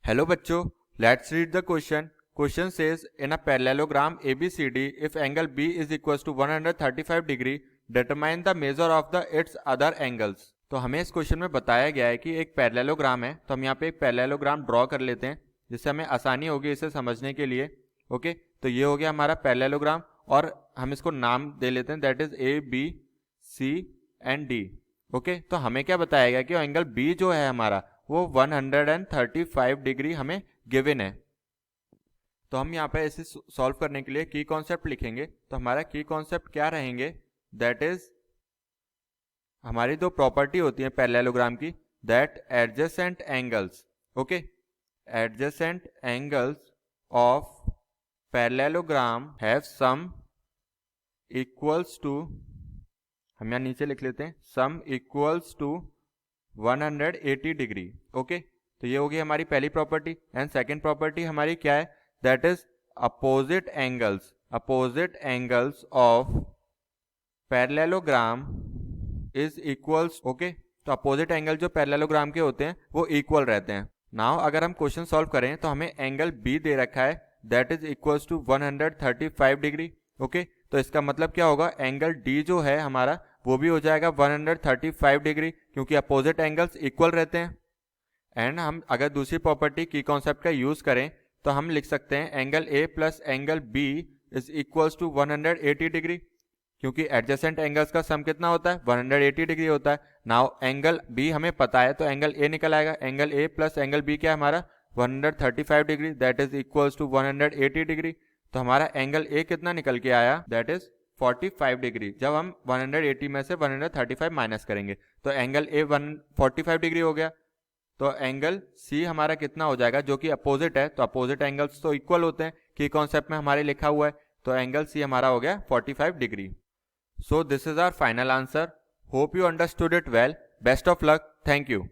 Hello बच्चों, let's read the question. Question says in a parallelogram ABCD if angle B is equal to 135 degree determine the measure of the its other angles. तो हमें इस question में बताया गया है कि एक पैरेललोग्राम है, तो हम यहाँ पे एक पैरेललोग्राम ड्रॉ कर लेते हैं जिससे हमें आसानी होगी इसे समझने के लिए. ओके, तो ये हो गया हमारा पैरेललोग्राम और हम इसको नाम दे लेते हैं, that is ABC and D. Okay, तो हमें क्या बताया गया कि एंगल B जो है हमारा वो 135 डिग्री हमें गिवन है. तो हम यहाँ पे इसे सॉल्व करने के लिए की कॉन्सेप्ट लिखेंगे. तो हमारा की कॉन्सेप्ट क्या रहेंगे, दैट इज हमारी दो प्रॉपर्टी होती है पैरेललोग्राम की, that adjacent angles, okay, adjacent angles of parallelogram have sum equals to, हम यहाँ नीचे लिख लेते हैं, sum equals to 180 degree. Okay, तो ये होगी हमारी पहली प्रॉपर्टी. एंड सेकंड प्रॉपर्टी हमारी क्या है, that is opposite angles, opposite angles of parallelogram is equals. Okay, तो अपोजिट एंगल जो पैरेललोग्राम के होते हैं वो इक्वल रहते हैं. नाउ अगर हम क्वेश्चन सॉल्व करें तो हमें एंगल बी दे रखा है, that is equals to 135 degree. Okay, तो इसका मतलब क्या होगा, एंगल डी जो है हमारा वो भी हो जाएगा 135 डिग्री क्योंकि अपोजिट एंगल्स इक्वल रहते हैं. एंड हम अगर दूसरी प्रॉपर्टी की कॉन्सेप्ट का यूज करें तो हम लिख सकते हैं angle A plus angle B is equals to 180 degree क्योंकि एडजेसेंट एंगल्स का सम कितना होता है, 180 डिग्री होता है. नाउ एंगल बी हमें पता है तो एंगल ए निकल आएगा. Angle A plus angle B क्या है हमारा 135 degree, that is equals to 180 degree. तो हमारा एंगल ए कितना निकल के आया, दैट इज 45 डिग्री. जब हम 180 में से 135 माइनस करेंगे तो एंगल ए 45 डिग्री हो गया. तो एंगल सी हमारा कितना हो जाएगा, जो कि अपोजिट है, तो अपोजिट एंगल्स तो इक्वल होते हैं कि कॉन्सेप्ट में हमारे लिखा हुआ है. तो एंगल सी हमारा हो गया 45 degree. So this is our final answer. Hope you understood it well. Best of luck. Thank you.